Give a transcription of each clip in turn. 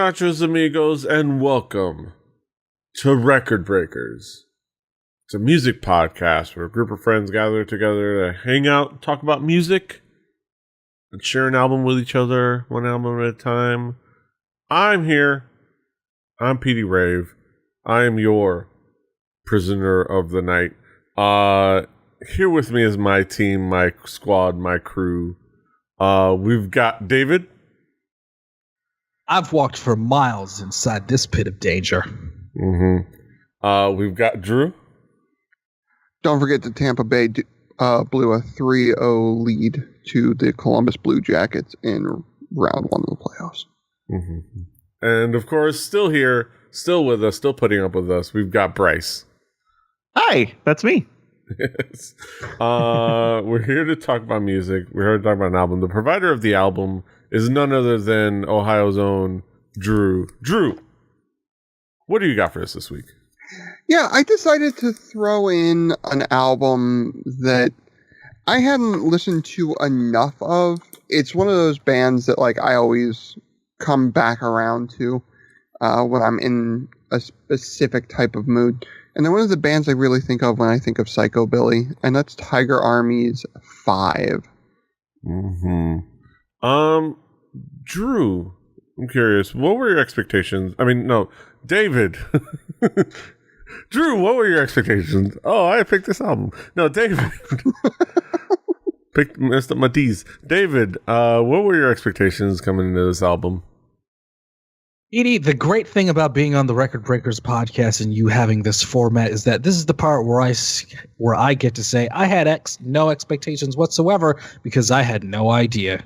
nachos, amigos, and welcome to Record Breakers. It's a music podcast where a group of friends gather together to hang out, talk about music, and share an album with each other, one album at a time. I'm here. I'm Petey Rave. I am your prisoner of the night. Here with me is my team, my squad, my crew. We've got David. I've walked for miles inside this pit of danger. We've got Drew. Don't forget that Tampa Bay blew a 3-0 lead to the Columbus Blue Jackets in round one of the playoffs. And of course, still here, still with us, still putting up with us, we've got Bryce. Hi, that's me. Yes. We're here to talk about music. We're here to talk about an album. The provider of the album is none other than Ohio's own Drew. Drew, what do you got for us this week? Yeah, I decided to throw in an album that I hadn't listened to enough of. It's one of those bands that I always come back around to when I'm in a specific type of mood. And they're one of the bands I really think of when I think of Psychobilly, and that's Tiger Army's 5. Drew, I'm curious, what were your expectations? I mean, no, David. Drew, what were your expectations? Oh, I picked this album. No, David. Messed up my D's. David, what were your expectations coming into this album? Edie, the great thing about being on the Record Breakers podcast and you having this format is that this is the part where I get to say I had no expectations whatsoever because I had no idea.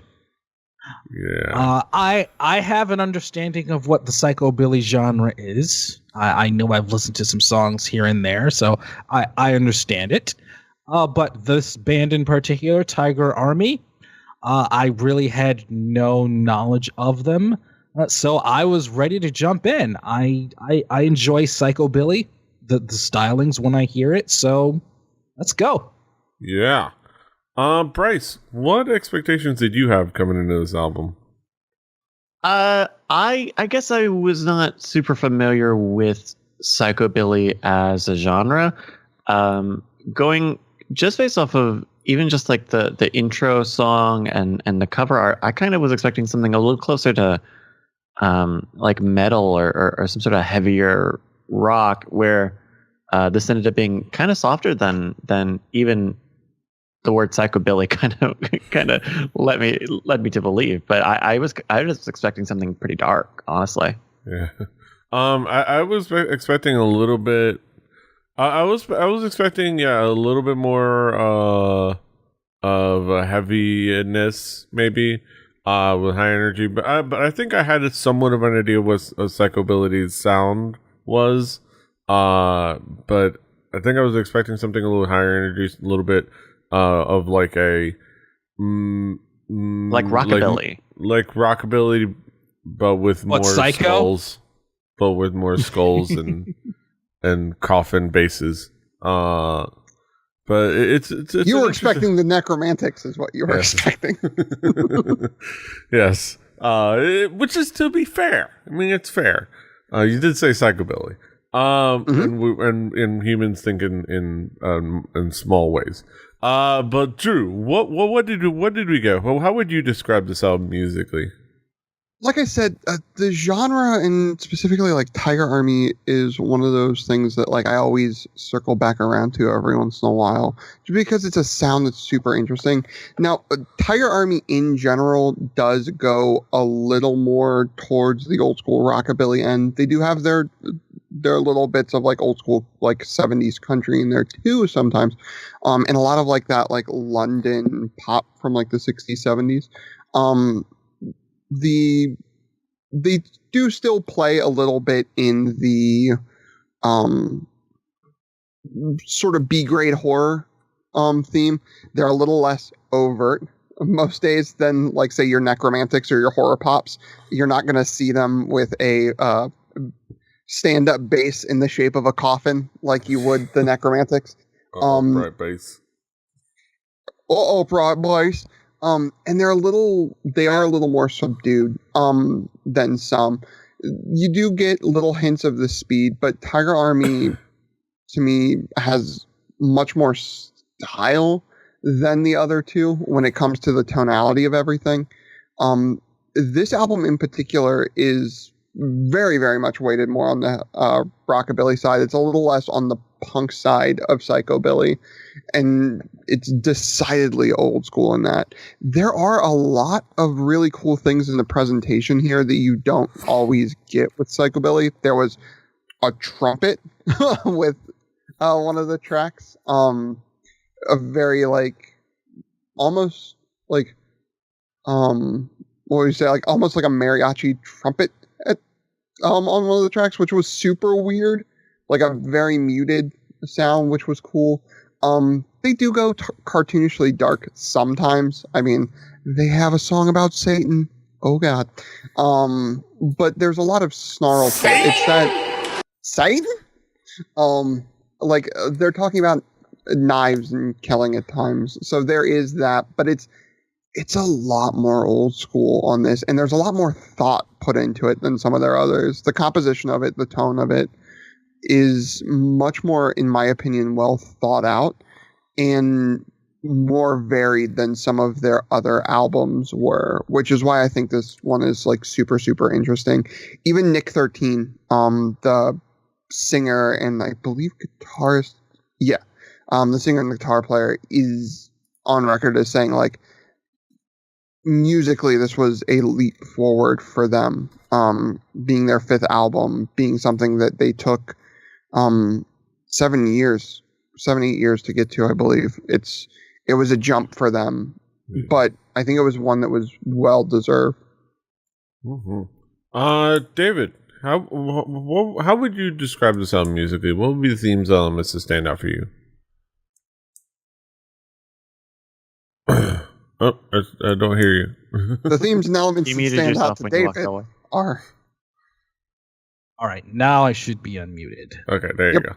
Yeah. I have an understanding of what the Psychobilly genre is. I know I've listened to some songs here and there, so I understand it. But this band in particular, Tiger Army, I really had no knowledge of them. So I was ready to jump in. I enjoy Psychobilly, the stylings when I hear it. So let's go. Yeah. Bryce, what expectations did you have coming into this album? I guess I was not super familiar with Psychobilly as a genre. Going just based off of even just the intro song and the cover art, I kind of was expecting something a little closer to metal or some sort of heavier rock, where this ended up being kind of softer than even the word psychobilly kind of led me to believe. But I was expecting something pretty dark, honestly. Yeah. I was expecting a little bit. I was expecting a little bit more of a heaviness maybe. With high energy, but I think I had somewhat of an idea what Psychobilly's sound was. But I think I was expecting something a little higher energy, a little bit of like rockabilly, like rockabilly, but with more skulls, and coffin basses. But it's you were expecting the Necromantics is what you were expecting. Yes. Which is, to be fair. I mean, it's fair. You did say Psychobilly. And humans think in small ways. But Drew, what did we get? Well, how would you describe this album musically? Like I said, the genre, and specifically Tiger Army, is one of those things that I always circle back around to every once in a while, just because it's a sound that's super interesting. Now, Tiger Army in general does go a little more towards the old school rockabilly end. They do have their little bits of old school 70s country in there too sometimes, and a lot of that London pop from the 60s 70s. They do still play a little bit in the sort of B-grade horror theme. They're a little less overt most days than say your Necromantics or your horror pops. You're not going to see them with a stand-up bass in the shape of a coffin like you would the Necromantics. Bright bass. Bright bass. And they are a little more subdued than some. you do get little hints of the speed, but Tiger Army to me has much more style than the other two when it comes to the tonality of everything. This album in particular is very, very much weighted more on the rockabilly side. It's a little less on the punk side of Psychobilly, and it's decidedly old school in that. There are a lot of really cool things in the presentation here that you don't always get with Psychobilly. There was a trumpet with one of the tracks, a very almost what would you say, almost like a mariachi trumpet on one of the tracks, which was super weird, like a very muted sound, which was cool. They do go cartoonishly dark sometimes. I mean, they have a song about Satan. Oh God. But there's a lot of snarl. It's that Satan. They're talking about knives and killing at times. So there is that, but it's a lot more old school on this, and there's a lot more thought put into it than some of their others. The composition of it, the tone of it is much more, in my opinion, well thought out and more varied than some of their other albums were, which is why I think this one is super, super interesting. Even Nick 13, the singer and I believe guitarist, the singer and guitar player is on record as saying musically, this was a leap forward for them, being their fifth album, being something that they took 7 years, 7-8 years to get to, I believe. It was a jump for them, but I think it was one that was well deserved. Mm-hmm. David, how would you describe this album musically? What would be the themes, elements that stand out for you? Oh, I don't hear you. The themes and elements that stand out to David are... All right, now I should be unmuted. Okay, there you go.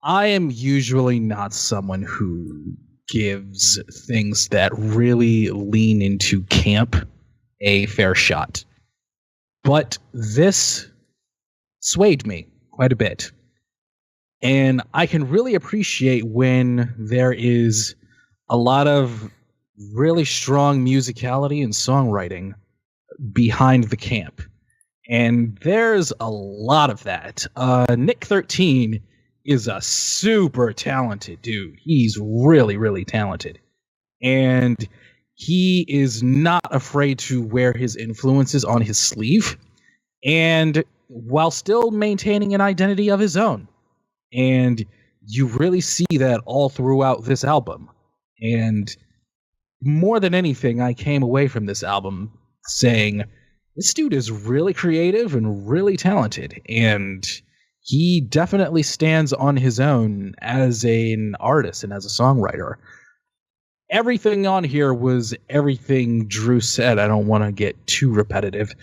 I am usually not someone who gives things that really lean into camp a fair shot. But this swayed me quite a bit. And I can really appreciate when there is a lot of really strong musicality and songwriting behind the camp. And there's a lot of that. Nick 13 is a super talented dude. He's really, really talented. And he is not afraid to wear his influences on his sleeve, and while still maintaining an identity of his own. And you really see that all throughout this album. And more than anything, I came away from this album saying, this dude is really creative and really talented, and he definitely stands on his own as an artist and as a songwriter. Everything on here was everything Drew said. I don't want to get too repetitive,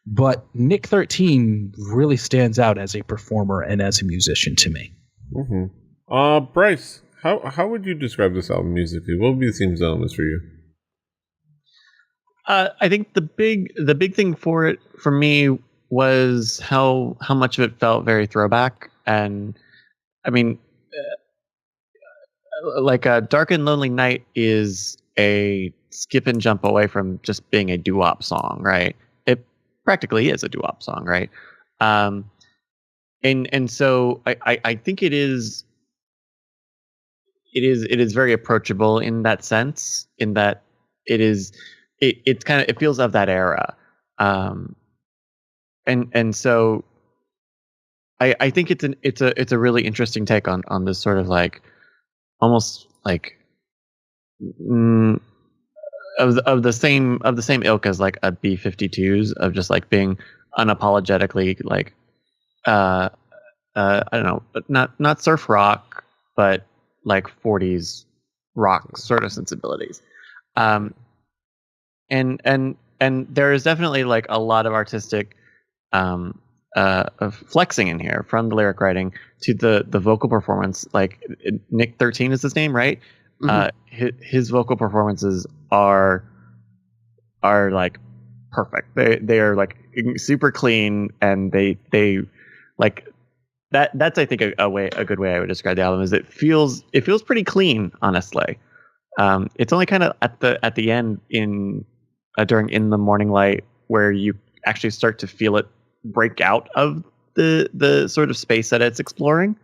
but Nick 13 really stands out as a performer and as a musician to me. Mm-hmm. Bryce, how would you describe this album musically? What would be the themes and elements for you? I think the big thing for me was how much of it felt very throwback. And I mean, Dark and Lonely Night is a skip and jump away from just being a doo-wop song, right? It practically is a doo-wop song, right? And so I think it is very approachable in that sense, in that it kind of, it feels of that era. And so I think it's a really interesting take on this sort of almost of the same ilk as a B-52s, of just being unapologetically I don't know, not surf rock, but 40s rock sort of sensibilities. And there is definitely a lot of artistic of flexing in here, from the lyric writing to the vocal performance. Nick 13 is his name, right? Mm-hmm. His vocal performances are perfect. They are like super clean, and they like that. That's I think a good way I would describe the album is it feels pretty clean, honestly. It's only kind of at the end during In the Morning Light where you actually start to feel it break out of the sort of space that it's exploring.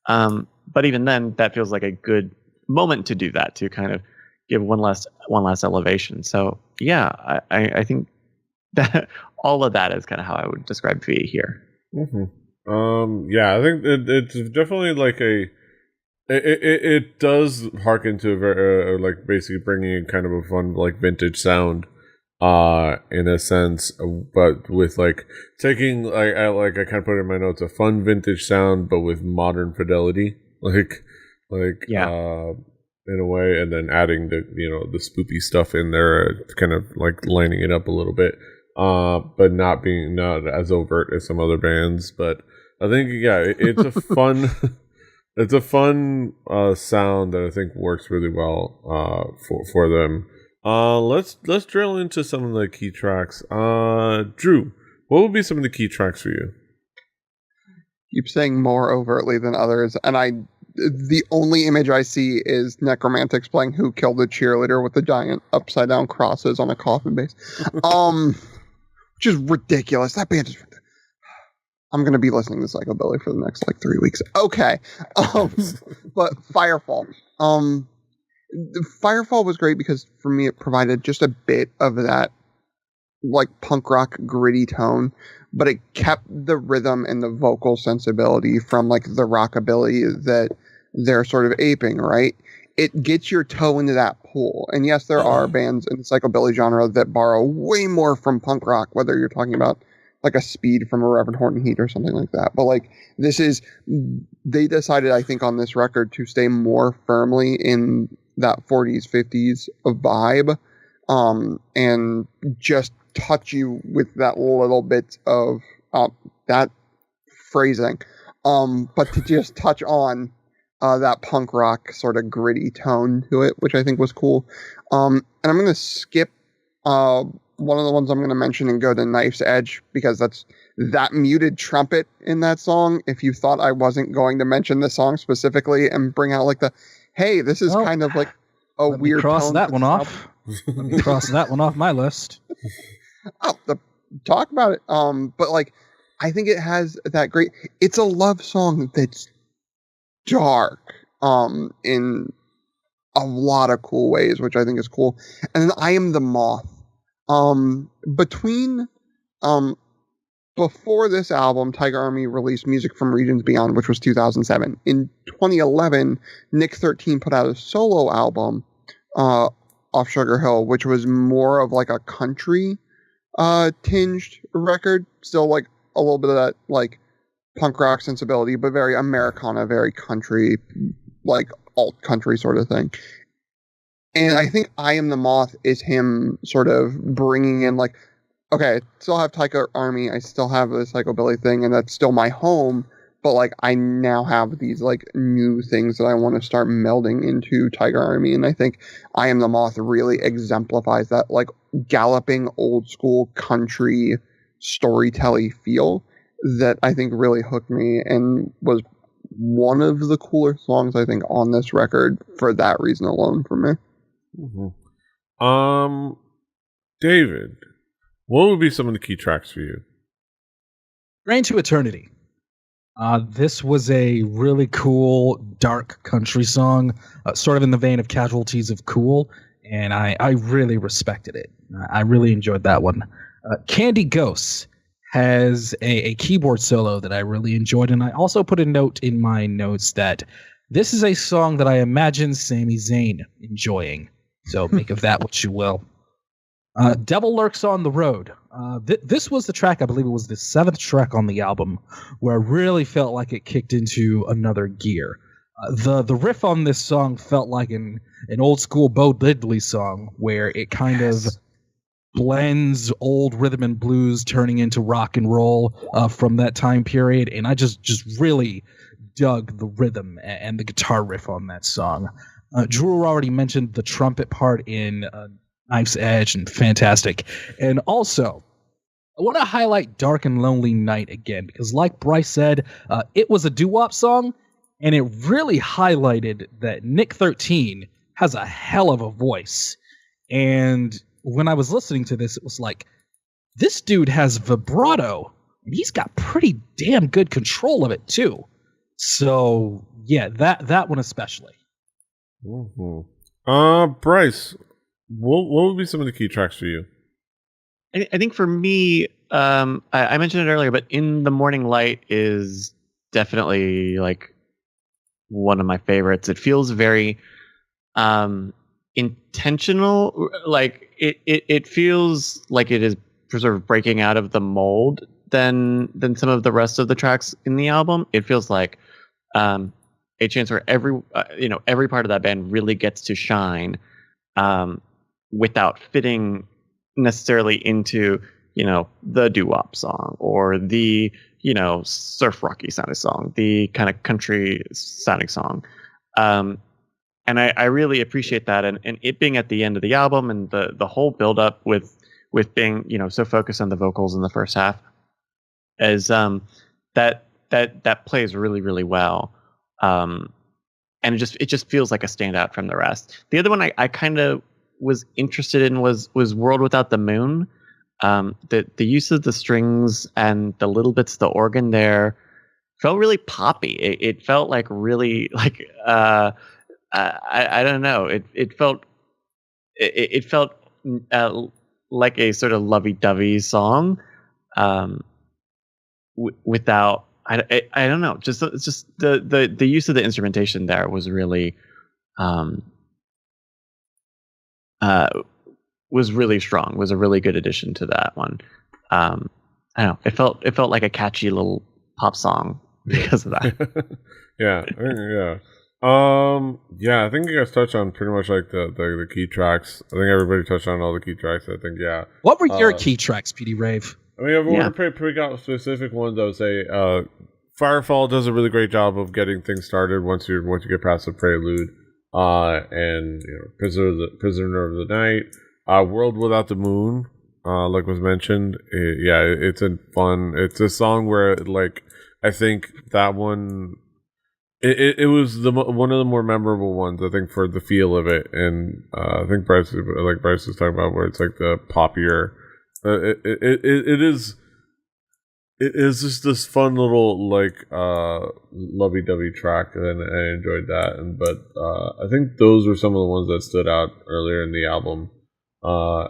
But even then, that feels like a good moment to do that, to kind of give one last elevation. So yeah, I think that all of that is kind of how I would describe VA here. Mm-hmm. Yeah, I think it's definitely like it does harken to a very like basically bringing in kind of a fun like vintage sound in a sense, but with like taking I kind of put in my notes a fun vintage sound but with modern fidelity, like in a way, and then adding the spoopy stuff in there, kind of like lining it up a little bit, but not as overt as some other bands. But I think it's a fun it's a fun sound that I think works really well for them. Let's drill into some of the key tracks. Drew, what would be some of the key tracks for you? Keep saying more overtly than others, and the only image I see is Necromantics playing Who Killed the Cheerleader with the giant upside down crosses on a coffin base. Which is ridiculous. That band is ridiculous. I'm going to be listening to Psychobilly for the next 3 weeks. Okay. But Firefall. Firefall was great because for me it provided just a bit of that punk rock gritty tone, but it kept the rhythm and the vocal sensibility from the rockabilly that they're sort of aping, right? It gets your toe into that pool. And yes, there are bands in the psychobilly genre that borrow way more from punk rock, whether you're talking about a Speed from a Reverend Horton Heat or something like that. But they decided, I think, on this record to stay more firmly in that 40s, 50s vibe, and just touch you with that little bit of that phrasing, but to just touch on that punk rock sort of gritty tone to it, which I think was cool. And I'm going to skip one of the ones I'm going to mention and go to Knife's Edge, because that's that muted trumpet in that song. If you thought I wasn't going to mention the song specifically and bring out hey, this is kind of a weird cross tone that one off. Let me cross that one off my list. Talk about it. But I think it has that great. It's a love song that's dark, in a lot of cool ways, which I think is cool. And then I Am the Moth. Between before this album, Tiger Army released Music from Regions Beyond, which was 2007. In 2011, Nick 13 put out a solo album, off Sugar Hill, which was more of a country tinged record, still a little bit of that punk rock sensibility, but very Americana, very country, alt country sort of thing. And I think I Am the Moth is him sort of bringing in okay, I still have Tiger Army, I still have the Psychobilly thing, and that's still my home, but I now have these new things that I want to start melding into Tiger Army. And I think I Am the Moth really exemplifies that galloping old school country storytelling feel that I think really hooked me and was one of the cooler songs I think on this record for that reason alone for me. Mm-hmm. David, what would be some of the key tracks for you? Train to Eternity. This was a really cool, dark country song, sort of in the vein of Casualties of Cool, and I really respected it. I really enjoyed that one. Candy Ghosts has a keyboard solo that I really enjoyed, and I also put a note in my notes that this is a song that I imagine Sami Zayn enjoying. So make of that what you will. Devil Lurks on the Road. This was the track, I believe it was the 7th track on the album, where I really felt like it kicked into another gear. The riff on this song felt like an old school Bo Diddley song, where it kind of blends old rhythm and blues turning into rock and roll from that time period, and I just really dug the rhythm and the guitar riff on that song. Drew already mentioned the trumpet part in Knife's Edge and fantastic. And also, I want to highlight Dark and Lonely Night again, because like Bryce said, it was a doo-wop song, and it really highlighted that Nick 13 has a hell of a voice. And when I was listening to this, it was like, this dude has vibrato, and he's got pretty damn good control of it too. So yeah, that one especially. Bryce, what would be some of the key tracks for you? I think for me, I mentioned it earlier, but In the Morning Light is definitely like one of my favorites. It feels very intentional. Like it feels like it is sort of breaking out of the mold than some of the rest of the tracks in the album. It feels like a chance where every part of that band really gets to shine without fitting necessarily into the doo-wop song or the surf rocky sounding song, the kind of country sounding song. And I really appreciate that, and it being at the end of the album and the whole build up with being so focused on the vocals in the first half, as that plays really, really well. And it just feels like a standout from the rest. The other one I kind of was interested in was World Without the Moon. The use of the strings and the little bits of the organ there felt really poppy. It felt like really like I don't know. It felt like a sort of lovey-dovey song, without I don't know. It's just the use of the instrumentation there was really was really strong. Was a really good addition to that one. I don't know. It felt like a catchy little pop song because of that. Yeah. I think you guys touched on pretty much like the key tracks. I think everybody touched on all the key tracks. I think, yeah. What were your key tracks, PD Rave? I mean, if I want to pick out specific ones, I would say Firefall does a really great job of getting things started once you get past the prelude. And Prisoner of the Night, World Without the Moon, like was mentioned. It's a fun. It's a song where like I think that one. It was one of the more memorable ones, I think, for the feel of it, and I think Bryce was talking about, where it's like the poppier. It is just this fun little like lovey-dovey track, and I enjoyed that. But I think those were some of the ones that stood out earlier in the album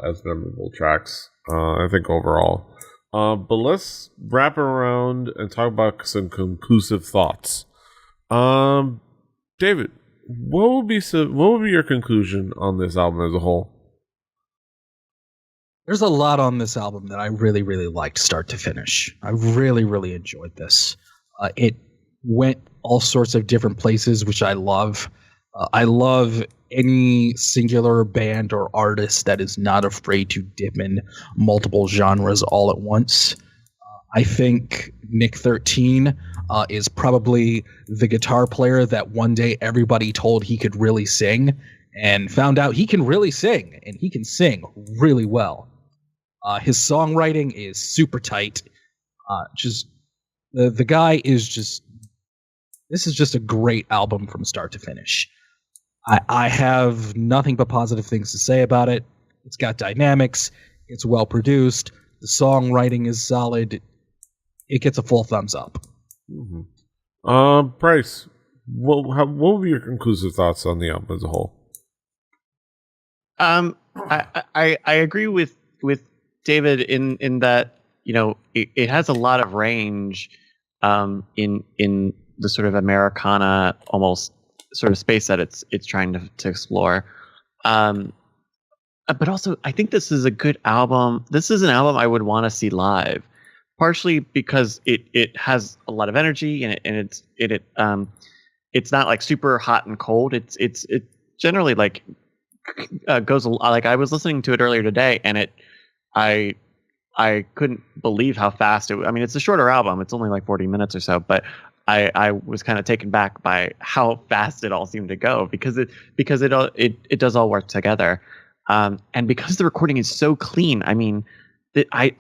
as memorable tracks. I think overall, but let's wrap around and talk about some conclusive thoughts. David, what would be your conclusion on this album as a whole? There's a lot on this album that I really, really liked start to finish. I really, really enjoyed this. It went all sorts of different places, which I love. I love any singular band or artist that is not afraid to dip in multiple genres all at once. I think Nick 13 is probably the guitar player that one day everybody told he could really sing, and found out he can really sing, and he can sing really well. His songwriting is super tight. The guy is just. This is just a great album from start to finish. I have nothing but positive things to say about it. It's got dynamics. It's well produced. The songwriting is solid. It gets a full thumbs up. Mm-hmm. Bryce, what were your conclusive thoughts on the album as a whole? I agree with David in that it has a lot of range in the sort of Americana almost sort of space that it's trying to explore. But also, I think this is a good album. This is an album I would want to see live, partially because it has a lot of energy and it's not like super hot and cold. It generally like goes like, I was listening to it earlier today, and I couldn't believe how fast it. I mean, it's a shorter album. It's only like 40 minutes or so, but I was kind of taken back by how fast it all seemed to go because it does all work together. And because the recording is so clean, I mean, I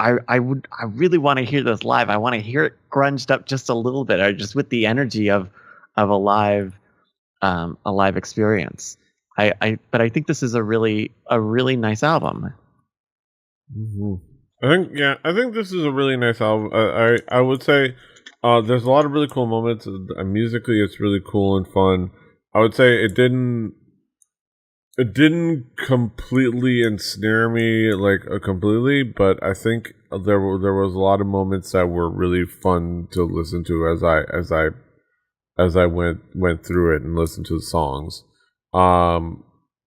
really want to hear this live. I want to hear it grunged up just a little bit, or just with the energy of a live experience. But I think this is a really nice album. Mm-hmm. I think this is a really nice album. I would say there's a lot of really cool moments. Musically, it's really cool and fun. I would say it didn't completely ensnare me completely, but I think there was a lot of moments that were really fun to listen to as I went through it and listened to the songs.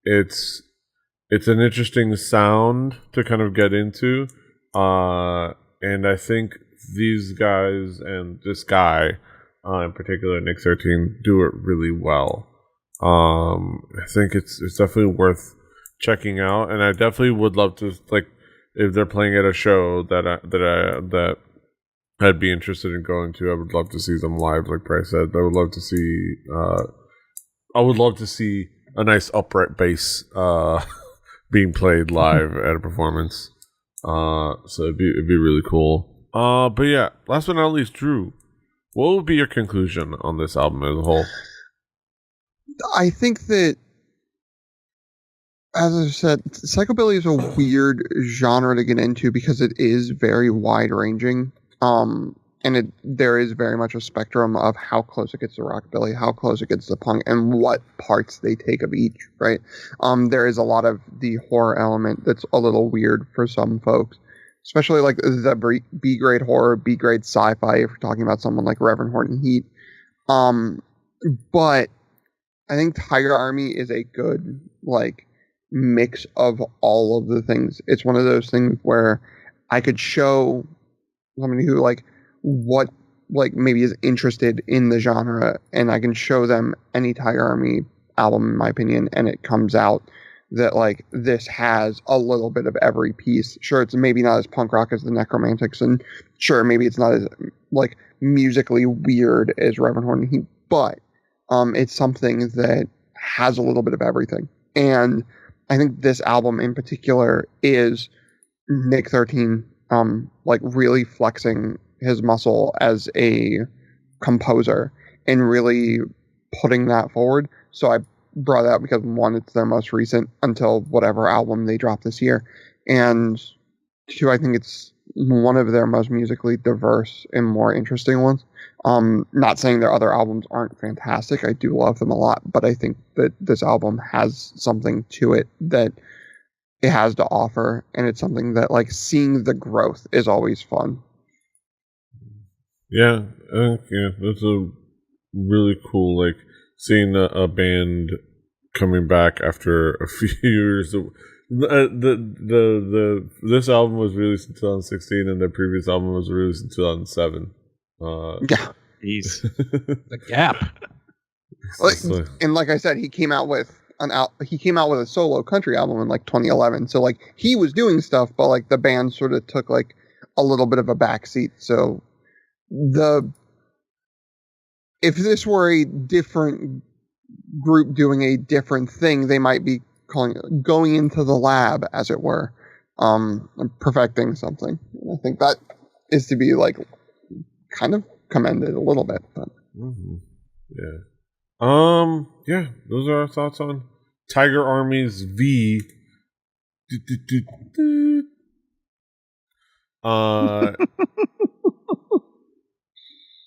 It's an interesting sound to kind of get into, and I think these guys and this guy in particular, Nick 13, do it really well. I think it's definitely worth checking out, and I definitely would love to, like, if they're playing at a show that I'd be interested in going to. I would love to see them live, like Bryce said. I would love to see a nice upright bass being played live at a performance. So it'd be really cool. But yeah, last but not least, Drew, what would be your conclusion on this album as a whole? I think that, as I said, psychobilly is a weird genre to get into because it is very wide ranging. And there is very much a spectrum of how close it gets to rockabilly, how close it gets to punk, and what parts they take of each, right? There is a lot of the horror element that's a little weird for some folks, especially like the B-grade horror, B-grade sci-fi, if you're talking about someone like Reverend Horton Heat. But I think Tiger Army is a good, like, mix of all of the things. It's one of those things where I could show somebody who, like, maybe is interested in the genre, and I can show them any Tiger Army album, in my opinion, and it comes out that, like, this has a little bit of every piece. Sure, it's maybe not as punk rock as the Necromantics, and sure, maybe it's not as, like, musically weird as Reverend Horton Heat, but it's something that has a little bit of everything. And I think this album in particular is Nick 13, like, really flexing his muscle as a composer and really putting that forward. So I brought that because, one, it's their most recent until whatever album they drop this year. And two, I think it's one of their most musically diverse and more interesting ones. Not saying their other albums aren't fantastic. I do love them a lot, but I think that this album has something to it that it has to offer, and it's something that, like, seeing the growth is always fun. Yeah, that's a really cool, like, seeing a band coming back after a few years. This album was released in 2016, and the previous album was released in 2007. Yeah, the gap. And like I said, he came out with a solo country album in, like, 2011. So, like, he was doing stuff, but, like, the band sort of took, like, a little bit of a backseat. So if this were a different group doing a different thing, they might be going into the lab, as it were, perfecting something. And I think that is to be, like, kind of commended a little bit. But. Mm-hmm. Yeah, those are our thoughts on Tiger Army's V.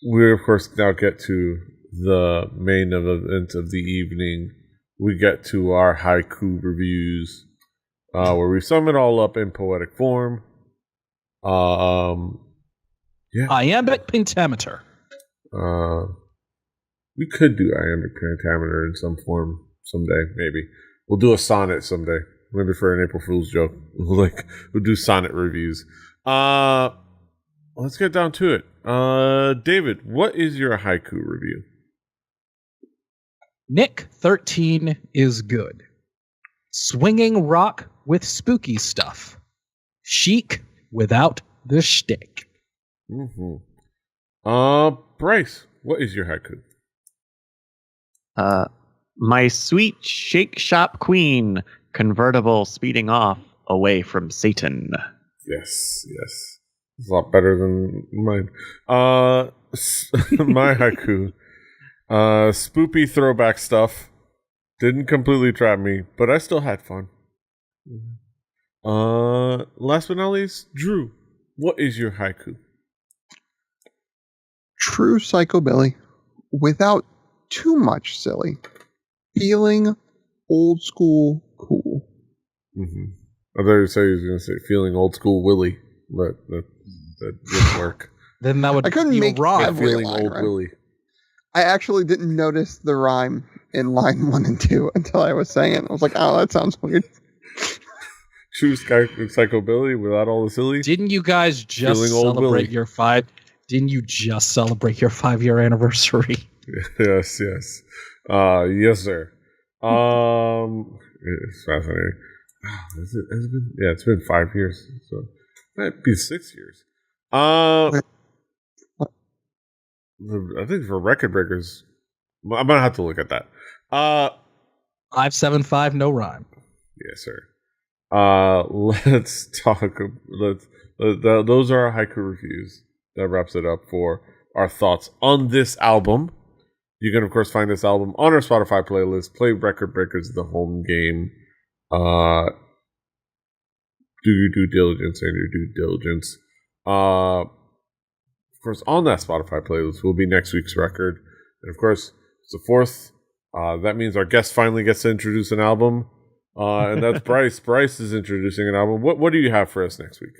We, of course, now get to the main event of the evening. We get to our haiku reviews, where we sum it all up in poetic form. Yeah. Iambic pentameter. We could do iambic pentameter in some form someday, maybe. We'll do a sonnet someday. Maybe for an April Fool's joke. We'll do sonnet reviews. Let's get down to it. David, what is your haiku review? Nick 13 is good. Swinging rock with spooky stuff. Chic without the shtick. Mm-hmm. Bryce, what is your haiku? My sweet shake shop queen, convertible speeding off away from Satan. Yes. It's a lot better than mine. My haiku. Spoopy throwback stuff. Didn't completely trap me, but I still had fun. Last but not least, Drew, what is your haiku? True Psychobilly, without too much silly, feeling old school cool. Mm-hmm. I thought you said you was going to say feeling old school Willie, but that didn't work. Then that would I couldn't be make a rhyme. every Feeling line, old right? Willie. I actually didn't notice the rhyme in line 1 and 2 until I was saying it. I was like, oh, that sounds weird. True Psychobilly without all the silly. Didn't you guys just Feeling old celebrate Willie. your 5-year anniversary? Yes. Yes, sir. It's fascinating. It's been 5 years. So it might be 6 years. What? I think for record breakers, I'm gonna have to look at that. 575, no rhyme. Yes, sir. Let's talk. Those are our haiku reviews. That wraps it up for our thoughts on this album. You can, of course, find this album on our Spotify playlist. Play Record Breakers, the home game. Do your due diligence and your due diligence. Of course, on that Spotify playlist will be next week's record. And of course, it's the 4th. That means our guest finally gets to introduce an album. And that's Bryce. Bryce is introducing an album. What do you have for us next week?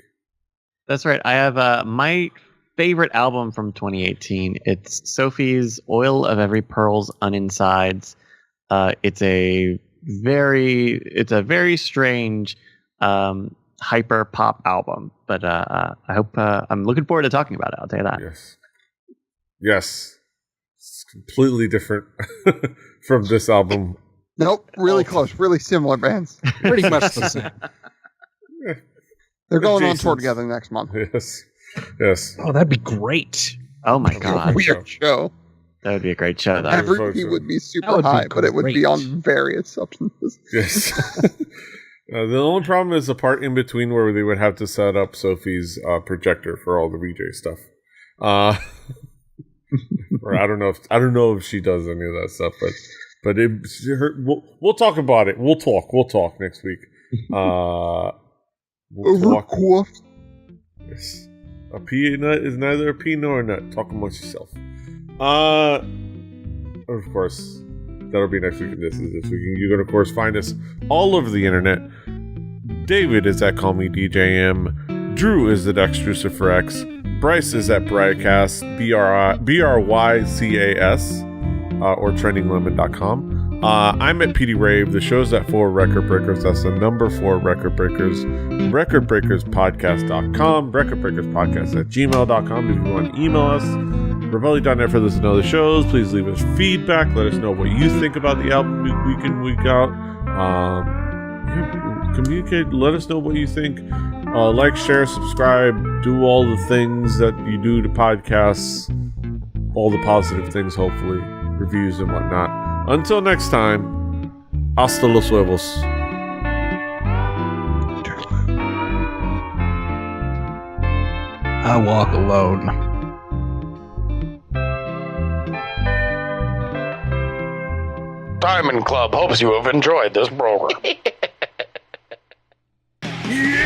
That's right. I have my favorite album from 2018. It's Sophie's Oil of Every Pearl's Uninsides. It's a very strange hyper pop album, but I hope I'm looking forward to talking about it. I'll tell you that. Yes. It's completely different from this album. Nope, really close, really similar bands. Pretty much the same. They're going on tour Adjacent. together next month. Yes. Oh, that'd be great. Oh my god, Weird show. that would be a great show. Though. Everything would be That super would be high, but it would be great. on various substances. Yes. The only problem is the part in between where they would have to set up Sophie's projector for all the VJ stuff. Or I don't know if she does any of that stuff, but we'll talk about it. We'll talk next week. We'll talk. Overcooked. Yes. A peanut is neither a pea nor a nut. Talk amongst yourself. Of course, that'll be next week. And this is this week. You can, of course, find us all over the internet. David is at Call Me DJM. Drew is at X. Bryce is at Brycast, BRYCAS, or trendinglemon.com. I'm at PD Rave. The show's at 4 Record Breakers. That's the number 4 Record Breakers. RecordBreakersPodcast.com. RecordBreakersPodcast@gmail.com. If you want to email us, Rebelli.net for this and other shows. Please leave us feedback. Let us know what you think about the album week in, week out. Communicate. Let us know what you think. Like, share, subscribe. Do all the things that you do to podcasts. All the positive things, hopefully. Reviews and whatnot. Until next time, hasta los huevos. I walk alone. Diamond Club hopes you have enjoyed this program. Yeah!